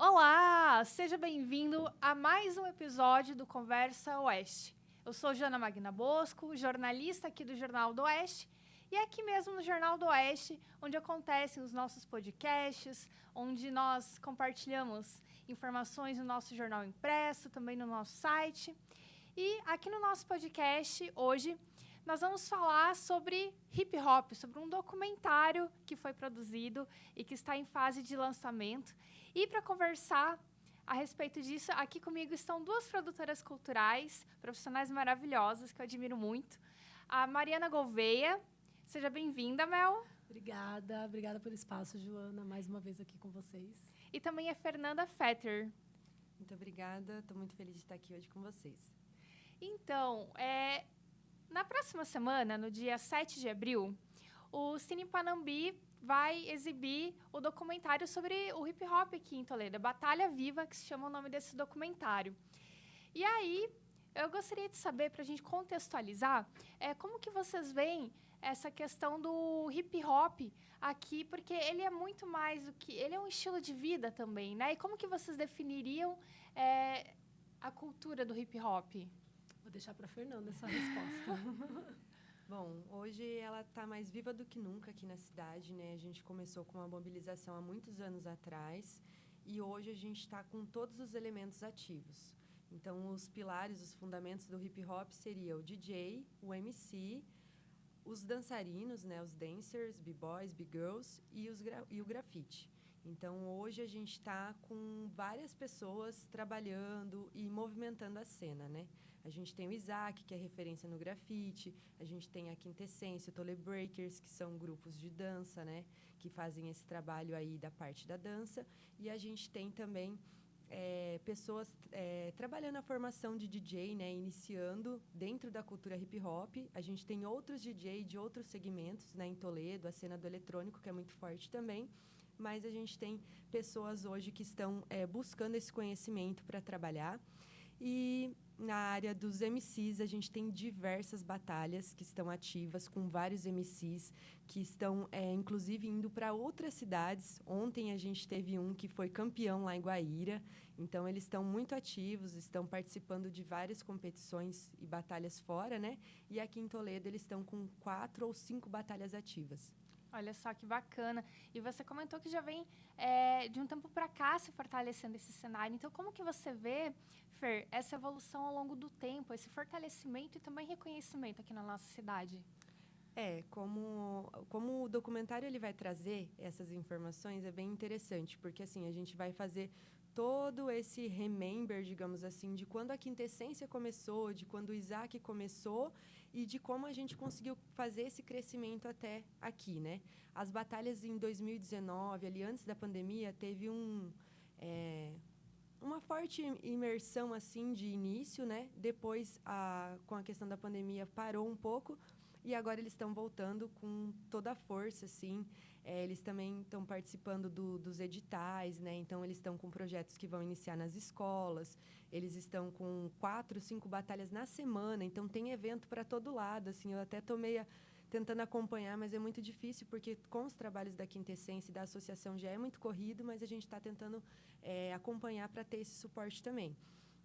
Olá! Seja bem-vindo a mais um episódio do Conversa Oeste. Eu sou Jana Magna Bosco, jornalista aqui do Jornal do Oeste, e é aqui mesmo no Jornal do Oeste, onde acontecem os nossos podcasts, onde nós compartilhamos informações no nosso jornal impresso, também no nosso site. E aqui no nosso podcast, hoje, nós vamos falar sobre hip hop, sobre um documentário que foi produzido e que está em fase de lançamento. E para conversar a respeito disso, aqui comigo estão duas produtoras culturais, profissionais maravilhosas, que eu admiro muito. A Mariana Gouveia. Seja bem-vinda, Mel. Obrigada pelo espaço, Joana, mais uma vez aqui com vocês. E também a Fernanda Fetter. Muito obrigada, estou muito feliz de estar aqui hoje com vocês. Então, na próxima semana, no dia 7 de abril, o Cine Panambi vai exibir o documentário sobre o hip hop aqui em Toledo, Batalha Viva, que se chama o nome desse documentário. E aí, eu gostaria de saber, para a gente contextualizar, como que vocês veem essa questão do hip hop aqui, porque ele é muito mais do que... Ele é um estilo de vida também, né? E como que vocês definiriam a cultura do hip hop? Vou deixar para a Fernanda essa resposta. Bom, hoje ela está mais viva do que nunca aqui na cidade, né? A gente começou com uma mobilização há muitos anos atrás e hoje a gente está com todos os elementos ativos. Então, os pilares, os fundamentos do hip hop seriam o DJ, o MC, os dançarinos, né? Os dancers, b-boys, b-girls e o grafite. Então, hoje a gente está com várias pessoas trabalhando e movimentando a cena, né? A gente tem o Isaac, que é referência no grafite, a gente tem a Quintessência, o Tole Breakers, que são grupos de dança, né? Que fazem esse trabalho aí da parte da dança. E a gente tem também pessoas trabalhando a formação de DJ, né? Iniciando dentro da cultura hip-hop. A gente tem outros DJ de outros segmentos, né? Em Toledo, a cena do eletrônico, que é muito forte também. Mas a gente tem pessoas hoje que estão buscando esse conhecimento para trabalhar. E na área dos MCs, a gente tem diversas batalhas que estão ativas, com vários MCs que estão, inclusive, indo para outras cidades. Ontem a gente teve um que foi campeão lá em Guaíra. Então, eles estão muito ativos, estão participando de várias competições e batalhas fora, né? E aqui em Toledo, eles estão com 4 ou 5 batalhas ativas. Olha só que bacana. E você comentou que já vem de um tempo para cá se fortalecendo esse cenário. Então, como que você vê, Fer, essa evolução ao longo do tempo, esse fortalecimento e também reconhecimento aqui na nossa cidade? Como o documentário ele vai trazer essas informações, é bem interessante, porque assim, a gente vai fazer todo esse remember, digamos assim, de quando a Quintessência começou, de quando o Isaac começou e de como a gente conseguiu fazer esse crescimento até aqui, né? As batalhas em 2019, ali antes da pandemia, teve uma forte imersão assim de início, né? Depois, com a questão da pandemia, parou um pouco. E agora eles estão voltando com toda a força, assim. Eles também estão participando dos editais, né? Então, eles estão com projetos que vão iniciar nas escolas. Eles estão com 4, 5 batalhas na semana. Então, tem evento para todo lado, assim. Eu até estou meio tentando acompanhar, mas é muito difícil, porque com os trabalhos da Quintessência e da associação já é muito corrido, mas a gente está tentando acompanhar para ter esse suporte também.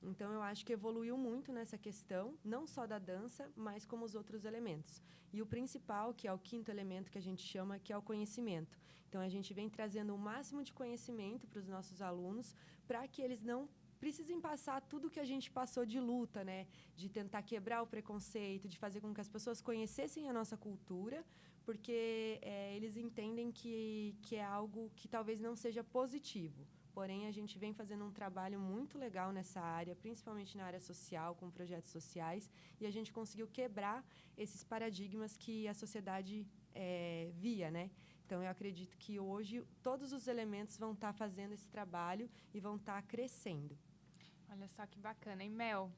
Então, eu acho que evoluiu muito nessa questão, não só da dança, mas como os outros elementos. E o principal, que é o quinto elemento que a gente chama, que é o conhecimento. Então, a gente vem trazendo o máximo de conhecimento para os nossos alunos, para que eles não precisem passar tudo que a gente passou de luta, né? De tentar quebrar o preconceito, de fazer com que as pessoas conhecessem a nossa cultura, porque eles entendem que é algo que talvez não seja positivo. Porém, a gente vem fazendo um trabalho muito legal nessa área, principalmente na área social, com projetos sociais, e a gente conseguiu quebrar esses paradigmas que a sociedade via, né? Então, eu acredito que hoje todos os elementos vão estar fazendo esse trabalho e vão estar crescendo. Olha só que bacana, hein, Mel?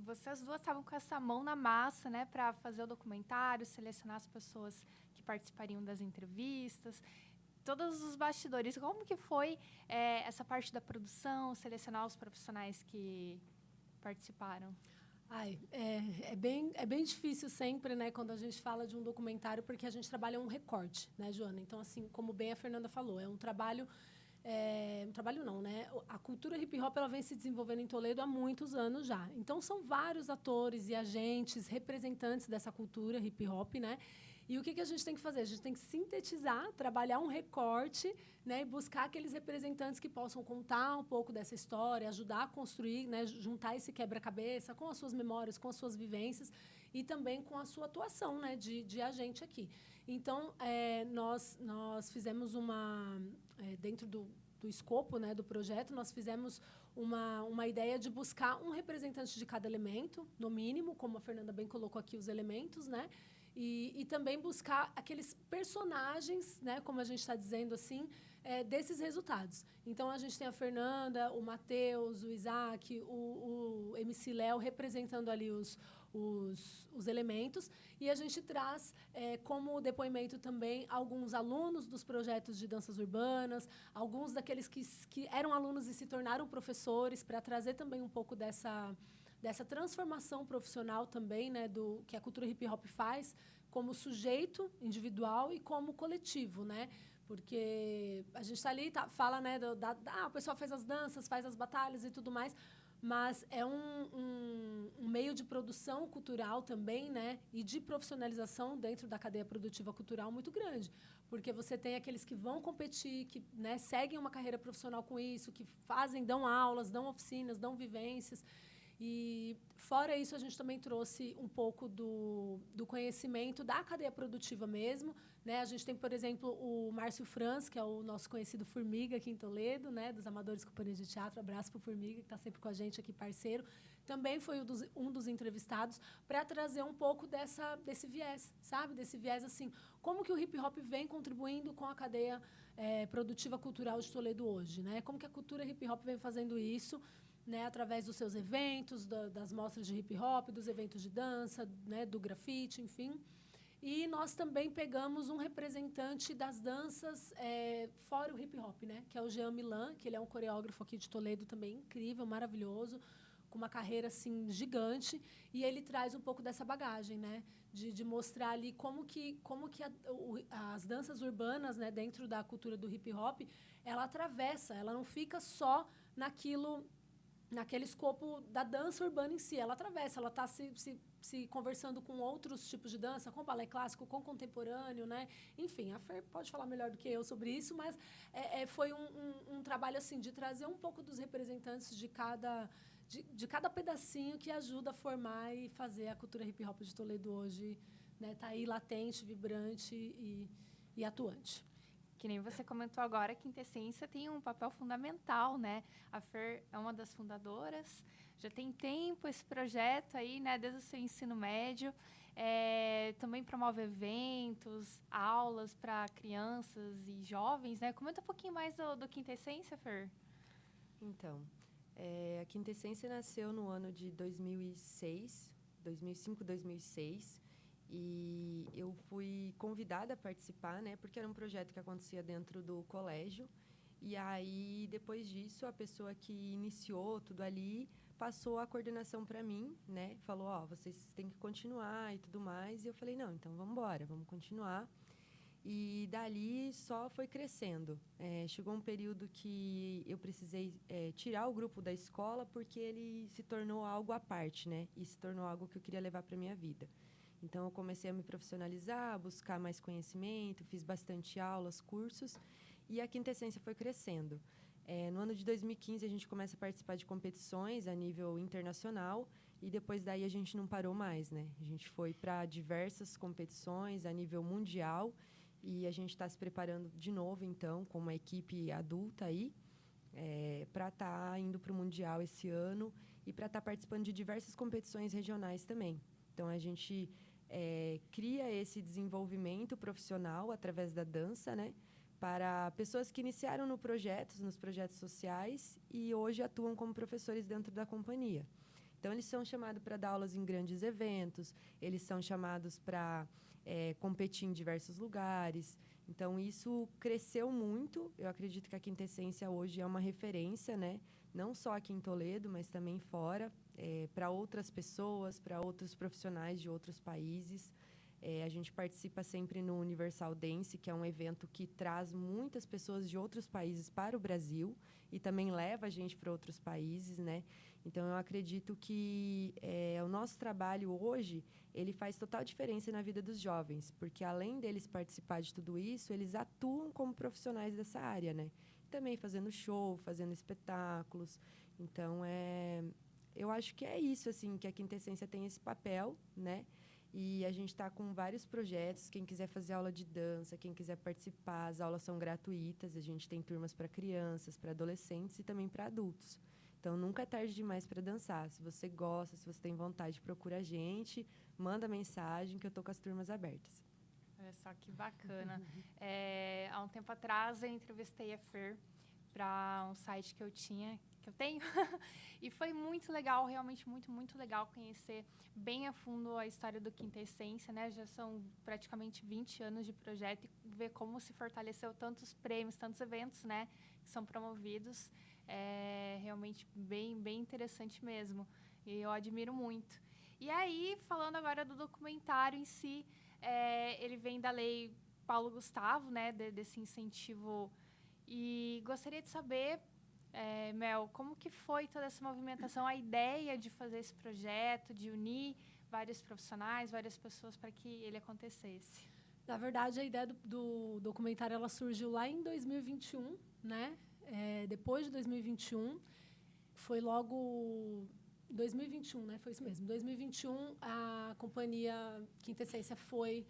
Vocês duas estavam com essa mão na massa, né, para fazer o documentário, selecionar as pessoas que participariam das entrevistas, todos os bastidores. Como que foi essa parte da produção, selecionar os profissionais que participaram? É bem difícil sempre, né, quando a gente fala de um documentário, porque a gente trabalha um recorte, né, Joana? Então, assim, como bem a Fernanda falou, é um trabalho Um trabalho não, né? A cultura hip-hop ela vem se desenvolvendo em Toledo há muitos anos já. Então, são vários atores e agentes, representantes dessa cultura hip-hop, né? E o que a gente tem que fazer? A gente tem que sintetizar, trabalhar um recorte, né? E buscar aqueles representantes que possam contar um pouco dessa história, ajudar a construir, né? Juntar esse quebra-cabeça com as suas memórias, com as suas vivências e também com a sua atuação, né? De agente aqui. Então, nós fizemos dentro do escopo, né, do projeto, nós fizemos uma ideia de buscar um representante de cada elemento, no mínimo, como a Fernanda bem colocou aqui os elementos, né? E também buscar aqueles personagens, né, como a gente está dizendo assim, desses resultados. Então, a gente tem a Fernanda, o Matheus, o Isaac, o MC Léo representando ali os elementos, e a gente traz como depoimento também alguns alunos dos projetos de danças urbanas, alguns daqueles que eram alunos e se tornaram professores, para trazer também um pouco dessa transformação profissional também, né, do que a cultura hip-hop faz como sujeito individual e como coletivo, né? Porque a gente está ali, fala, né, o pessoal faz as danças, faz as batalhas e tudo mais, mas é um meio de produção cultural também, né, e de profissionalização dentro da cadeia produtiva cultural muito grande, porque você tem aqueles que vão competir, que, né, seguem uma carreira profissional com isso, que dão aulas, dão oficinas, dão vivências. E, fora isso, a gente também trouxe um pouco do conhecimento da cadeia produtiva mesmo, né? A gente tem, por exemplo, o Márcio Franz, que é o nosso conhecido Formiga aqui em Toledo, né? Dos Amadores Companhia de Teatro. Abraço para o Formiga, que está sempre com a gente aqui, parceiro. Também foi um dos entrevistados para trazer um pouco desse viés, sabe? Desse viés, assim, como que o hip-hop vem contribuindo com a cadeia produtiva cultural de Toledo hoje, né? Como que a cultura hip-hop vem fazendo isso, né, através dos seus eventos, das mostras de hip-hop, dos eventos de dança, né, do grafite, enfim. E nós também pegamos um representante das danças fora o hip-hop, né, que é o Jean Milan, que ele é um coreógrafo aqui de Toledo também, incrível, maravilhoso, com uma carreira assim, gigante, e ele traz um pouco dessa bagagem, né, de mostrar ali como que as danças urbanas, né, dentro da cultura do hip-hop, ela atravessa, ela não fica só naquele escopo da dança urbana em si. Ela atravessa, ela está se conversando com outros tipos de dança, com balé clássico, com contemporâneo, né? Enfim, a Fer pode falar melhor do que eu sobre isso, mas foi um trabalho assim de trazer um pouco dos representantes de cada pedacinho que ajuda a formar e fazer a cultura hip-hop de Toledo hoje, né? Tá aí latente, vibrante e atuante. Que nem você comentou agora, a Quintessência tem um papel fundamental, né? A Fer é uma das fundadoras, já tem tempo esse projeto aí, né? Desde o seu ensino médio. Também promove eventos, aulas para crianças e jovens, né? Comenta um pouquinho mais do Quintessência, Fer. Então, a Quintessência nasceu no ano de 2005, 2006. E eu fui convidada a participar, né? Porque era um projeto que acontecia dentro do colégio. E aí, depois disso, a pessoa que iniciou tudo ali passou a coordenação para mim, né? Falou, vocês têm que continuar e tudo mais. E eu falei, não, então vamos embora, vamos continuar. E dali só foi crescendo. Chegou um período que eu precisei tirar o grupo da escola porque ele se tornou algo à parte, né? E se tornou algo que eu queria levar para minha vida. Então, eu comecei a me profissionalizar, buscar mais conhecimento, fiz bastante aulas, cursos, e a Quintessência foi crescendo. No ano de 2015, a gente começa a participar de competições a nível internacional, e depois daí a gente não parou mais, né? A gente foi para diversas competições a nível mundial, e a gente está se preparando de novo, então, com uma equipe adulta aí, para estar indo para o Mundial esse ano, e para estar participando de diversas competições regionais também. Então, a gente cria esse desenvolvimento profissional através da dança, né? Para pessoas que iniciaram nos projetos sociais e hoje atuam como professores dentro da companhia. Então, eles são chamados para dar aulas em grandes eventos, eles são chamados para competir em diversos lugares. Então, isso cresceu muito. Eu acredito que a Quintessência hoje é uma referência, né? Não só aqui em Toledo, mas também fora, para outras pessoas, para outros profissionais de outros países. A gente participa sempre no Universal Dance, que é um evento que traz muitas pessoas de outros países para o Brasil e também leva a gente para outros países, né? Então, eu acredito que o nosso trabalho hoje, ele faz total diferença na vida dos jovens, porque além deles participar de tudo isso, eles atuam como profissionais dessa área, né? Também fazendo show, fazendo espetáculos. Então, eu acho que é isso, assim, que a Quintessência tem esse papel, né? E a gente está com vários projetos. Quem quiser fazer aula de dança, quem quiser participar, as aulas são gratuitas. A gente tem turmas para crianças, para adolescentes e também para adultos. Então, nunca é tarde demais para dançar. Se você gosta, se você tem vontade, procura a gente, manda mensagem que eu estou com as turmas abertas. Olha só que bacana. Há um tempo atrás, eu entrevistei a Fer para um site que eu tenho, e foi muito legal, realmente muito, muito legal conhecer bem a fundo a história do Quintessência, né? Já são praticamente 20 anos de projeto e ver como se fortaleceu tantos prêmios, tantos eventos, né, que são promovidos. É realmente bem, bem interessante mesmo, e eu admiro muito. E aí, falando agora do documentário em si, ele vem da Lei Paulo Gustavo, né, desse incentivo, e gostaria de saber, Mel, como que foi toda essa movimentação, a ideia de fazer esse projeto, de unir vários profissionais, várias pessoas para que ele acontecesse? Na verdade, a ideia do documentário ela surgiu lá em 2021, né? Depois de 2021, foi logo 2021, né? Foi isso mesmo. Em 2021, a companhia Quintessência foi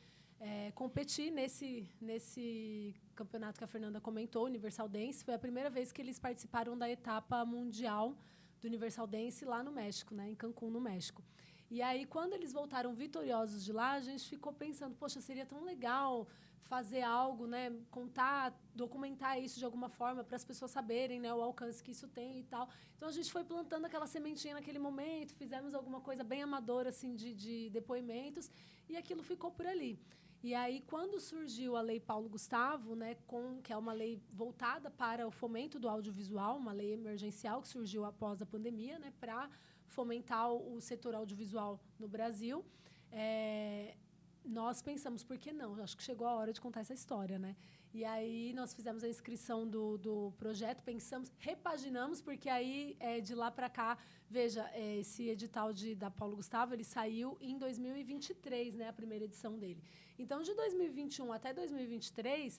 competir nesse campeonato que a Fernanda comentou, Universal Dance. Foi a primeira vez que eles participaram da etapa mundial do Universal Dance lá no México, né? Em Cancún, no México. E aí, quando eles voltaram vitoriosos de lá, a gente ficou pensando, poxa, seria tão legal fazer algo, né, contar, documentar isso de alguma forma para as pessoas saberem, né, o alcance que isso tem e tal. Então a gente foi plantando aquela sementinha naquele momento, fizemos alguma coisa bem amadora assim de depoimentos e aquilo ficou por ali. E aí quando surgiu a Lei Paulo Gustavo, né, que é uma lei voltada para o fomento do audiovisual, uma lei emergencial que surgiu após a pandemia, né, para fomentar o setor audiovisual no Brasil, nós pensamos, por que não? Acho que chegou a hora de contar essa história, né? E aí nós fizemos a inscrição do projeto, pensamos, repaginamos, porque aí, de lá para cá, veja, esse edital da Paulo Gustavo, ele saiu em 2023, né? A primeira edição dele. Então, de 2021 até 2023...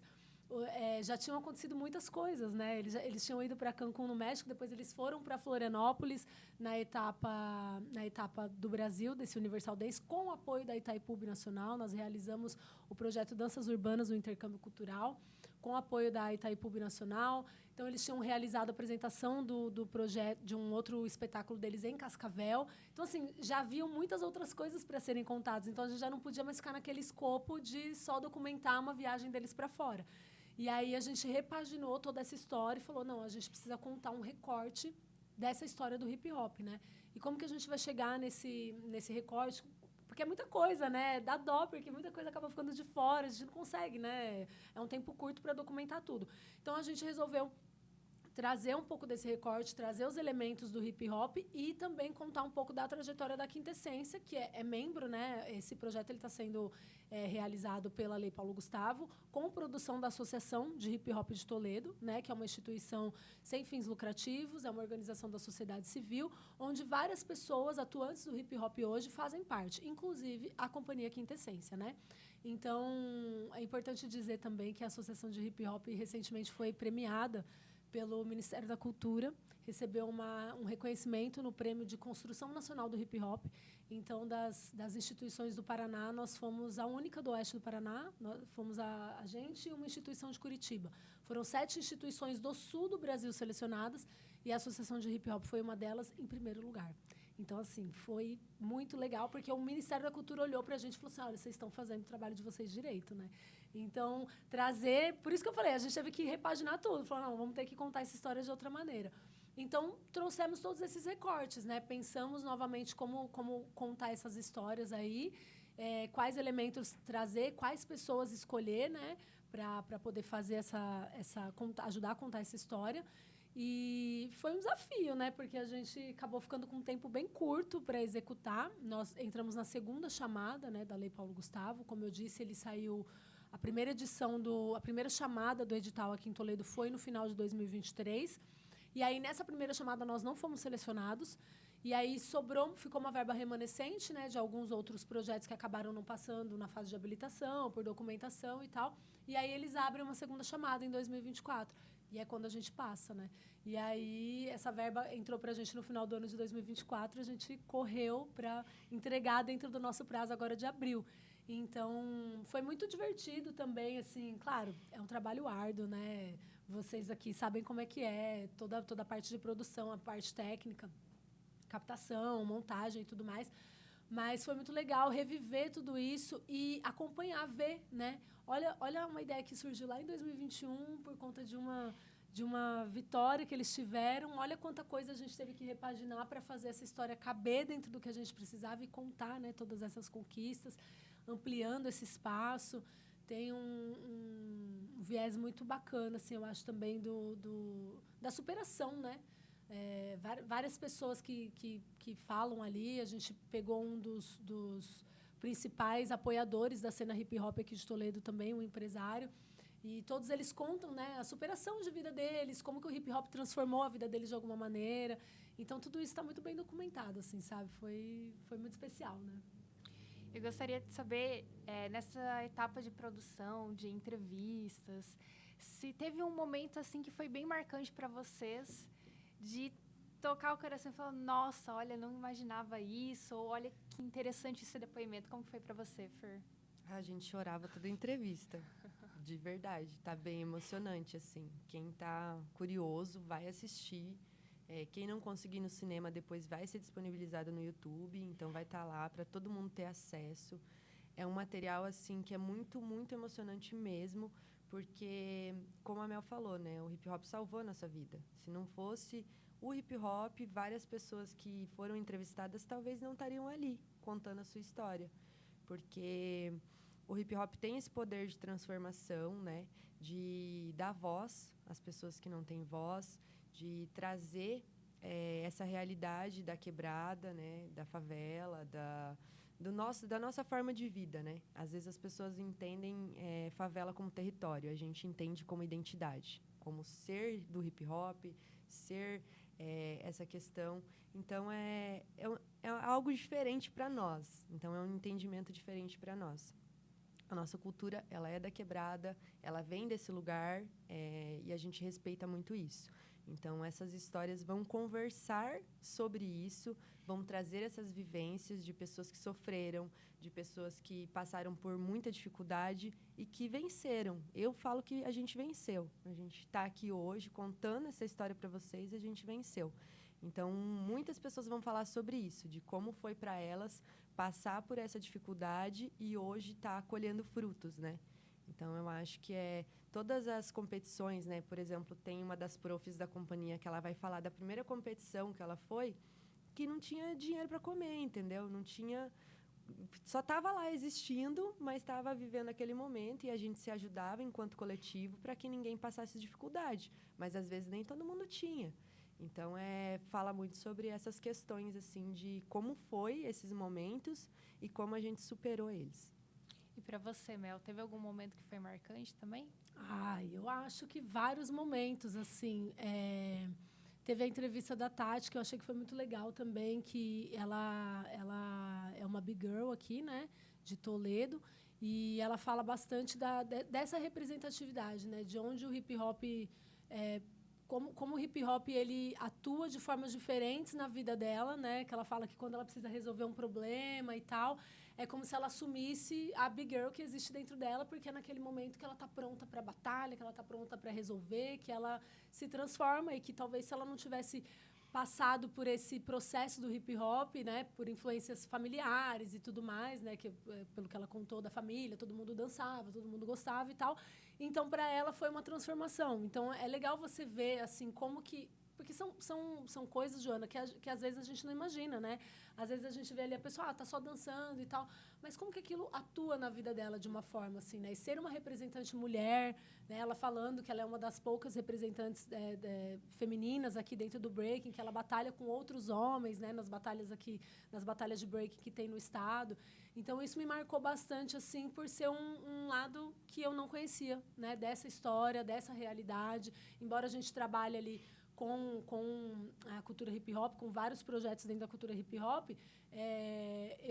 já tinham acontecido muitas coisas, né? Eles tinham ido para Cancún, no México, depois eles foram para Florianópolis na etapa do Brasil, desse Universal Dance, com o apoio da Itaipu Nacional. Nós realizamos o projeto Danças Urbanas no Intercâmbio Cultural, com o apoio da Itaipu Nacional. Então, eles tinham realizado a apresentação do projeto, de um outro espetáculo deles em Cascavel. Então, assim, já haviam muitas outras coisas para serem contadas. Então, a gente já não podia mais ficar naquele escopo de só documentar uma viagem deles para fora. E aí a gente repaginou toda essa história e falou, não, a gente precisa contar um recorte dessa história do hip-hop, né? E como que a gente vai chegar nesse recorte? Porque é muita coisa, né? Dá dó, porque muita coisa acaba ficando de fora, a gente não consegue, né? É um tempo curto para documentar tudo. Então, a gente resolveu trazer um pouco desse recorte, trazer os elementos do hip-hop e também contar um pouco da trajetória da Quintessência, que é membro, né? Esse projeto está sendo realizado pela Lei Paulo Gustavo, com produção da Associação de Hip-Hop de Toledo, né? Que é uma instituição sem fins lucrativos, é uma organização da sociedade civil, onde várias pessoas atuantes do hip-hop hoje fazem parte, inclusive a companhia Quintessência, né? Então, é importante dizer também que a Associação de Hip-Hop recentemente foi premiada pelo Ministério da Cultura, recebeu um reconhecimento no Prêmio de Construção Nacional do Hip Hop. Então, das instituições do Paraná, nós fomos a única do oeste do Paraná, fomos a gente e uma instituição de Curitiba. Foram 7 instituições do sul do Brasil selecionadas e a Associação de Hip Hop foi uma delas em primeiro lugar. Então, assim, foi muito legal, porque o Ministério da Cultura olhou para a gente e falou assim, olha, vocês estão fazendo o trabalho de vocês direito, né? Então, trazer... Por isso que eu falei, a gente teve que repaginar tudo. Falou, não, vamos ter que contar essa história de outra maneira. Então, trouxemos todos esses recortes, né? Pensamos novamente como contar essas histórias aí, quais elementos trazer, quais pessoas escolher, né? Para poder fazer ajudar a contar essa história. E foi um desafio, né? Porque a gente acabou ficando com um tempo bem curto para executar. Nós entramos na segunda chamada, né, da Lei Paulo Gustavo. Como eu disse, ele saiu... A primeira a primeira chamada do edital aqui em Toledo foi no final de 2023. E aí, nessa primeira chamada, nós não fomos selecionados. E aí, ficou uma verba remanescente, né, de alguns outros projetos que acabaram não passando na fase de habilitação, por documentação e tal. E aí, eles abrem uma segunda chamada em 2024. E é quando a gente passa, né? E aí, essa verba entrou para a gente no final do ano de 2024. A gente correu para entregar dentro do nosso prazo agora de abril. Então, foi muito divertido também, assim, claro, é um trabalho árduo, né? Vocês aqui sabem como é que é, toda a parte de produção, a parte técnica, captação, montagem e tudo mais. Mas foi muito legal reviver tudo isso e acompanhar, ver, né? Olha uma ideia que surgiu lá em 2021 por conta de uma vitória que eles tiveram. Olha quanta coisa a gente teve que repaginar para fazer essa história caber dentro do que a gente precisava e contar, né, todas essas conquistas, ampliando esse espaço. Tem um viés muito bacana, assim, eu acho, também da superação, né? Várias pessoas que falam ali. A gente pegou um dos principais apoiadores da cena hip-hop aqui de Toledo também, um empresário, e todos eles contam, né, a superação de vida deles, como que o hip-hop transformou a vida deles de alguma maneira. Então, tudo isso está muito bem documentado, assim, sabe? Foi muito especial, né? Eu gostaria de saber, nessa etapa de produção, de entrevistas, se teve um momento assim que foi bem marcante para vocês, de tocar o coração e falar, nossa, olha, não imaginava isso, ou olha que interessante esse depoimento. Como foi para você, Fer? A gente chorava toda entrevista, de verdade. Tá bem emocionante, assim. Quem tá curioso vai assistir. Quem não conseguir no cinema depois vai ser disponibilizado no YouTube, então vai estar lá para todo mundo ter acesso. É um material assim que é muito, muito emocionante mesmo, porque, como a Mel falou, né, o hip hop salvou a nossa vida. Se não fosse o hip hop, várias pessoas que foram entrevistadas talvez não estariam ali contando a sua história, porque o hip hop tem esse poder de transformação, né, de dar voz às pessoas que não têm voz, de trazer essa realidade da quebrada, né, da favela, da nossa forma de vida, né? Às vezes as pessoas entendem favela como território, a gente entende como identidade, como ser do hip hop, ser essa questão. Então é algo diferente para nós. Então é um entendimento diferente para nós. A nossa cultura, ela é da quebrada, ela vem desse lugar, e a gente respeita muito isso. Então, essas histórias vão conversar sobre isso, vão trazer essas vivências de pessoas que sofreram, de pessoas que passaram por muita dificuldade e que venceram. Eu falo que a gente venceu. A gente está aqui hoje contando essa história para vocês e a gente venceu. Então, muitas pessoas vão falar sobre isso, de como foi para elas passar por essa dificuldade e hoje estar colhendo frutos, né? Então, eu acho que todas as competições, né? Por exemplo, tem uma das profs da companhia que ela vai falar da primeira competição que ela foi, que não tinha dinheiro para comer, entendeu? Não tinha... Só estava lá existindo, mas estava vivendo aquele momento e a gente se ajudava enquanto coletivo para que ninguém passasse dificuldade. Mas, às vezes, nem todo mundo tinha. Então, fala muito sobre essas questões, assim, de como foi esses momentos e como a gente superou eles. E para você, Mel, teve algum momento que foi marcante também? Eu acho que vários momentos, assim. Teve a entrevista da Tati, que eu achei que foi muito legal também, que ela é uma big girl aqui, né, de Toledo, e ela fala bastante dessa representatividade, né, de onde o hip-hop... como o hip-hop ele atua de formas diferentes na vida dela, né? Que ela fala que quando ela precisa resolver um problema e tal, é como se ela assumisse a big girl que existe dentro dela, porque é naquele momento que ela está pronta para a batalha, que ela está pronta para resolver, que ela se transforma e que talvez se ela não tivesse passado por esse processo do hip-hop, né, por influências familiares e tudo mais, né, que pelo que ela contou da família, todo mundo dançava, todo mundo gostava e tal. Então, para ela foi uma transformação. Então, é legal você ver assim como que Porque são coisas, Joana, que às vezes a gente não imagina, né? Às vezes a gente vê ali a pessoa, tá só dançando e tal. Mas como que aquilo atua na vida dela de uma forma assim, né? E ser uma representante mulher, né? Ela falando que ela é uma das poucas representantes femininas aqui dentro do breaking, que ela batalha com outros homens, né? Nas batalhas de breaking que tem no estado. Então, isso me marcou bastante, assim, por ser um lado que eu não conhecia, né? Dessa história, dessa realidade. Embora a gente trabalhe ali com a cultura hip-hop, com vários projetos dentro da cultura hip-hop,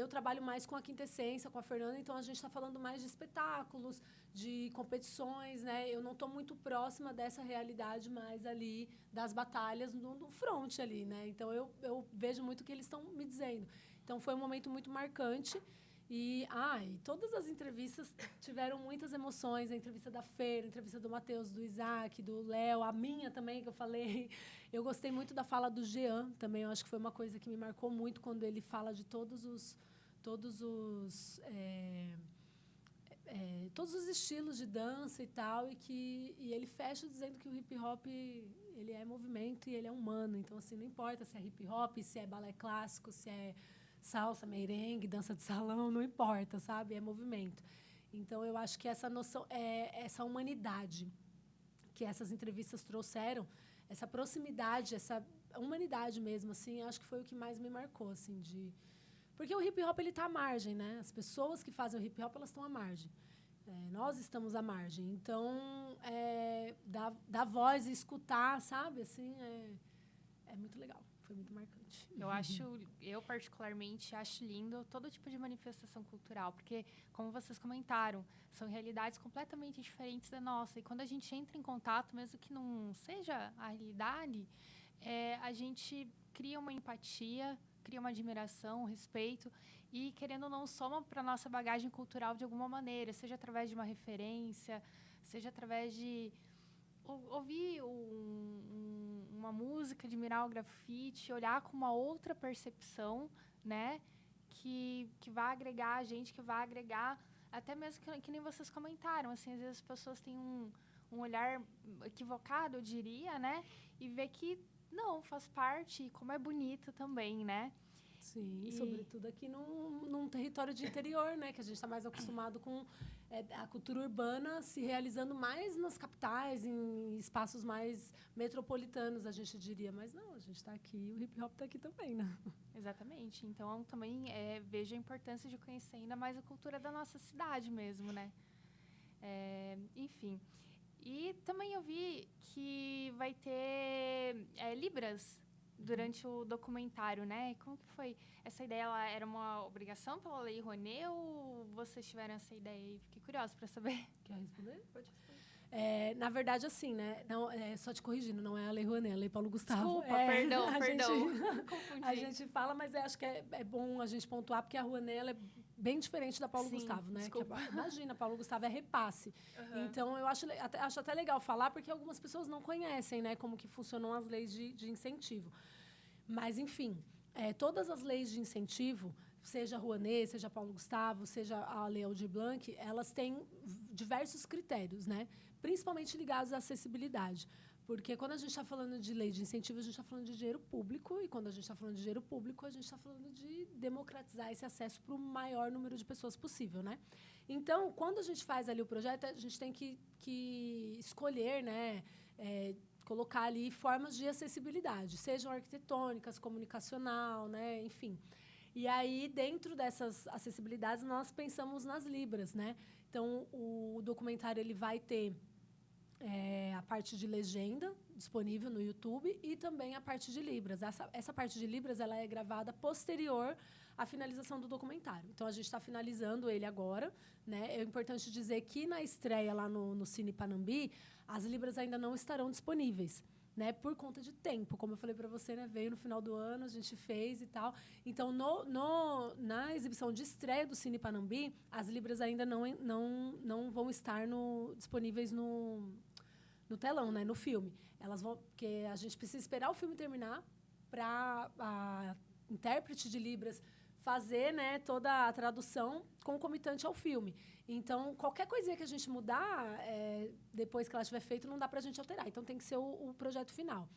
eu trabalho mais com a Quintessência, com a Fernanda, então a gente está falando mais de espetáculos, de competições, né? Eu não estou muito próxima dessa realidade mais ali das batalhas no front ali, né? Então, eu vejo muito o que eles estão me dizendo. Então, foi um momento muito marcante. E todas as entrevistas tiveram muitas emoções. A entrevista da Fer, a entrevista do Matheus, do Isaac, do Léo, a minha também, que eu falei. Eu gostei muito da fala do Jean também. Eu acho que foi uma coisa que me marcou muito quando ele fala de todos os estilos de dança e tal. E ele fecha dizendo que o hip-hop ele é movimento e ele é humano. Então, assim, não importa se é hip-hop, se é balé clássico, se é salsa, merengue, dança de salão, não importa, sabe? É movimento. Então, eu acho que essa noção, essa humanidade que essas entrevistas trouxeram, essa proximidade, essa humanidade mesmo, assim, acho que foi o que mais me marcou, assim, porque o hip-hop, ele está à margem, né? As pessoas que fazem o hip-hop, elas estão à margem. Nós estamos à margem. Então, dar voz e escutar, sabe? Assim, é muito legal. Foi muito marcante. Eu particularmente acho lindo todo tipo de manifestação cultural, porque, como vocês comentaram, são realidades completamente diferentes da nossa. E quando a gente entra em contato, mesmo que não seja a realidade, a gente cria uma empatia, cria uma admiração, um respeito, e, querendo ou não, soma para a nossa bagagem cultural de alguma maneira, seja através de uma referência, seja através de ouvir uma música, admirar o grafite, olhar com uma outra percepção, né? Que vai agregar a gente, que vai agregar, até mesmo que nem vocês comentaram, assim, às vezes as pessoas têm um olhar equivocado, eu diria, né? E vê que não, faz parte, e como é bonito também, né? Sim, sobretudo aqui num território de interior, né? Que a gente está mais acostumado com a cultura urbana se realizando mais nas capitais, em espaços mais metropolitanos, a gente diria. Mas não, a gente está aqui e o hip-hop está aqui também, né? Exatamente. Então, também vejo a importância de conhecer ainda mais a cultura da nossa cidade mesmo, né? Enfim. E também eu vi que vai ter Libras durante o documentário, né? Como que foi? Essa ideia era uma obrigação pela Lei Rouanet ou vocês tiveram essa ideia aí? Fiquei curiosa para saber. Quer responder? Pode responder. Na verdade, assim, né? Não, só te corrigindo, não é a Lei Rouanet, é a Lei Paulo Gustavo. Desculpa, perdão. Confundi. A gente fala, mas acho que é bom a gente pontuar, porque a Rouanet ela é bem diferente da Paulo Gustavo, né? Imagina, Paulo Gustavo é repasse. Uhum. Então, eu acho até legal falar, porque algumas pessoas não conhecem, né? Como que funcionam as leis de incentivo. Mas, enfim, todas as leis de incentivo, seja a Rouanet, seja a Paulo Gustavo, seja a Lei Aldir Blanc, elas têm diversos critérios, né? Principalmente ligados à acessibilidade. Porque quando a gente está falando de lei de incentivo, a gente está falando de dinheiro público, e quando a gente está falando de dinheiro público, a gente está falando de democratizar esse acesso para o maior número de pessoas possível, né? Então, quando a gente faz ali o projeto, a gente tem que escolher, né? Colocar ali formas de acessibilidade, sejam arquitetônicas, comunicacional, né? Enfim. E aí, dentro dessas acessibilidades, nós pensamos nas Libras, né? Então, o documentário ele vai ter a parte de legenda disponível no YouTube e também a parte de Libras. Essa parte de Libras ela é gravada posterior à finalização do documentário. Então, a gente está finalizando ele agora, né? É importante dizer que na estreia lá no Cine Panambi, as Libras ainda não estarão disponíveis, né, por conta de tempo. Como eu falei para você, né, veio no final do ano, a gente fez e tal. Então, na exibição de estreia do Cine Panambi, as Libras ainda não vão estar disponíveis no telão, né, no filme. Elas vão, porque a gente precisa esperar o filme terminar para a intérprete de Libras fazer, né, toda a tradução concomitante ao filme. Então, qualquer coisinha que a gente mudar, depois que ela tiver feito, não dá para a gente alterar. Então, tem que ser o projeto final.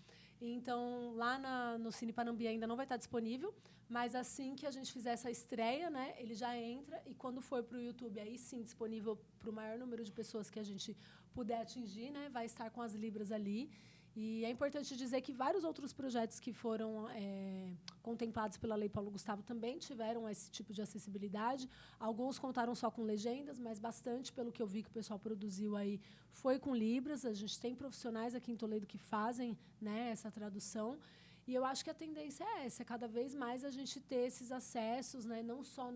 Então, lá no Cine Panambi ainda não vai estar disponível, mas assim que a gente fizer essa estreia, né, ele já entra, e quando for para o YouTube, aí sim, disponível para o maior número de pessoas que a gente puder atingir, né, vai estar com as libras ali. E é importante dizer que vários outros projetos que foram contemplados pela Lei Paulo Gustavo também tiveram esse tipo de acessibilidade. Alguns contaram só com legendas, mas bastante, pelo que eu vi que o pessoal produziu aí, foi com libras. A gente tem profissionais aqui em Toledo que fazem, né, essa tradução. E eu acho que a tendência é essa, cada vez mais a gente ter esses acessos, né, não só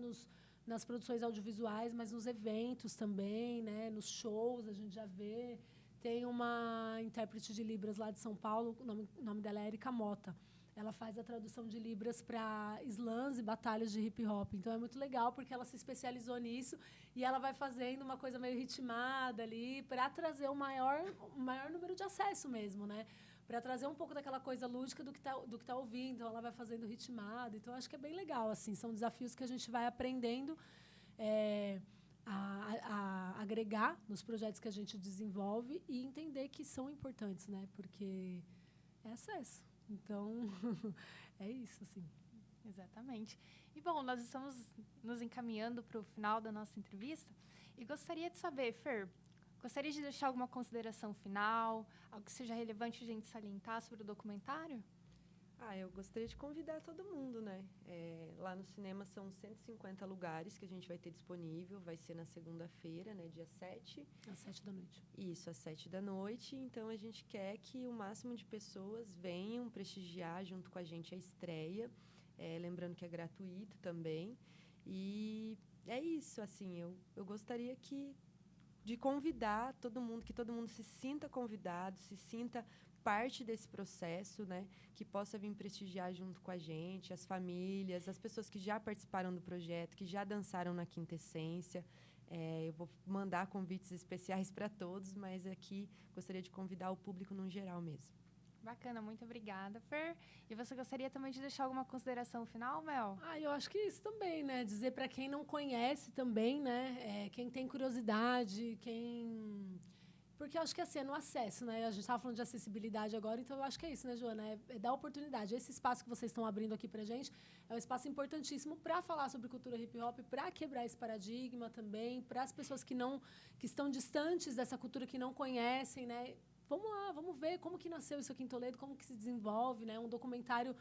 nas produções audiovisuais, mas nos eventos também, né, nos shows, a gente já vê. Tem uma intérprete de Libras lá de São Paulo, o nome dela é Erika Mota. Ela faz a tradução de Libras para slams e batalhas de hip-hop. Então, é muito legal, porque ela se especializou nisso e ela vai fazendo uma coisa meio ritmada ali para trazer o maior número de acesso mesmo, né? Para trazer um pouco daquela coisa lúdica do que tá ouvindo. Então, ela vai fazendo ritmado. Então, acho que é bem legal, assim. São desafios que a gente vai aprendendo a agregar nos projetos que a gente desenvolve e entender que são importantes, né? Porque é acesso. Então, é isso, assim. Exatamente. E, bom, nós estamos nos encaminhando para o final da nossa entrevista e gostaria de saber, Fer, gostaria de deixar alguma consideração final, algo que seja relevante a gente salientar sobre o documentário? Eu gostaria de convidar todo mundo, né? Lá no cinema são 150 lugares que a gente vai ter disponível. Vai ser na segunda-feira, né? Dia 7. Às 7 da noite. Isso, às 7 da noite. Então, a gente quer que o máximo de pessoas venham prestigiar junto com a gente a estreia. Lembrando que é gratuito também. E é isso, assim, eu gostaria de convidar todo mundo, que todo mundo se sinta convidado, se sinta parte desse processo, né? Que possa vir prestigiar junto com a gente, as famílias, as pessoas que já participaram do projeto, que já dançaram na Quinta Essência. Eu vou mandar convites especiais para todos, mas aqui gostaria de convidar o público no geral mesmo. Bacana, muito obrigada, Fer. E você gostaria também de deixar alguma consideração final, Mel? Eu acho que isso também, né? Dizer para quem não conhece também, né? Quem tem curiosidade, Porque eu acho que assim, é no acesso, né? A gente estava falando de acessibilidade agora, então eu acho que é isso, né, Joana? É dar oportunidade. Esse espaço que vocês estão abrindo aqui pra gente é um espaço importantíssimo para falar sobre cultura hip-hop, para quebrar esse paradigma também, para as pessoas que estão distantes dessa cultura, que não conhecem, né? Vamos lá, vamos ver como que nasceu isso aqui em Toledo, como que se desenvolve, né? Um documentário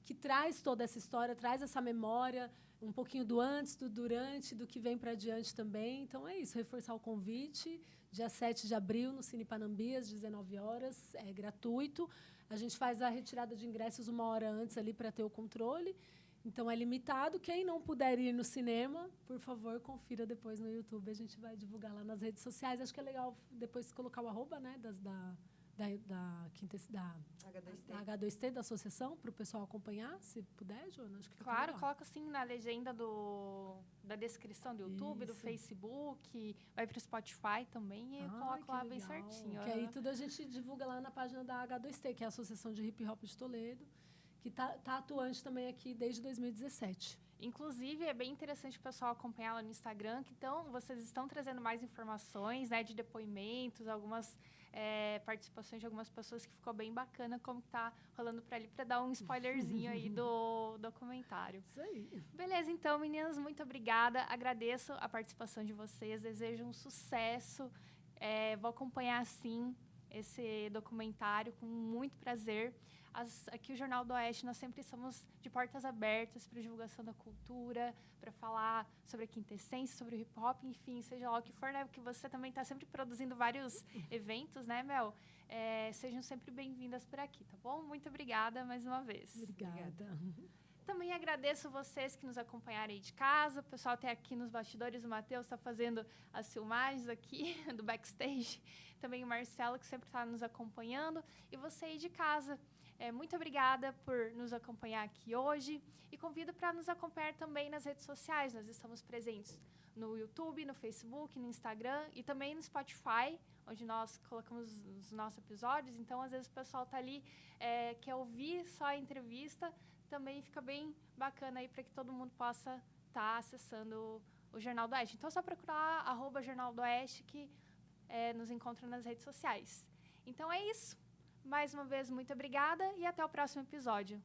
que traz toda essa história, traz essa memória, um pouquinho do antes, do durante, do que vem para adiante também. Então, é isso, reforçar o convite. Dia 7 de abril, no Cine Panambi, às 19 horas, é gratuito. A gente faz a retirada de ingressos 1 hora antes ali para ter o controle. Então, é limitado. Quem não puder ir no cinema, por favor, confira depois no YouTube. A gente vai divulgar lá nas redes sociais. Acho que é legal depois colocar o @ né, da H2T, da associação, para o pessoal acompanhar, se puder, Joana. Acho que fica Claro, legal. coloca assim na legenda da descrição do YouTube, do Isso. Facebook, vai para o Spotify também e eu coloco lá bem legal. certinho. Que aí tudo a gente divulga lá na página da H2T, que é a Associação de Hip Hop de Toledo, que tá atuante também aqui desde 2017. Inclusive, é bem interessante o pessoal acompanhar lá no Instagram, que vocês estão trazendo mais informações, né, de depoimentos, algumas participações de algumas pessoas, que ficou bem bacana como está rolando por ali, para dar um spoilerzinho aí do documentário. Isso aí. Beleza, então, meninas, muito obrigada. Agradeço a participação de vocês, desejo um sucesso. Vou acompanhar, sim, esse documentário com muito prazer. Aqui o Jornal do Oeste, nós sempre estamos de portas abertas para divulgação da cultura, para falar sobre a Quinta Essência, sobre o hip-hop, enfim, seja lá o que for, né? Porque você também está sempre produzindo vários eventos, né, Mel? Sejam sempre bem-vindas por aqui, tá bom? Muito obrigada mais uma vez. Obrigada. Também agradeço vocês que nos acompanharam aí de casa. O pessoal tem aqui nos bastidores, o Matheus está fazendo as filmagens aqui do backstage. Também o Marcelo, que sempre está nos acompanhando. E você aí de casa. Muito obrigada por nos acompanhar aqui hoje. E convido para nos acompanhar também nas redes sociais. Nós estamos presentes no YouTube, no Facebook, no Instagram e também no Spotify, onde nós colocamos os nossos episódios. Então, às vezes, o pessoal está ali, quer ouvir só a entrevista, também fica bem bacana aí para que todo mundo possa estar acessando o Jornal do Oeste. Então, é só procurar @Jornal do Oeste que nos encontra nas redes sociais. Então, é isso. Mais uma vez, muito obrigada e até o próximo episódio.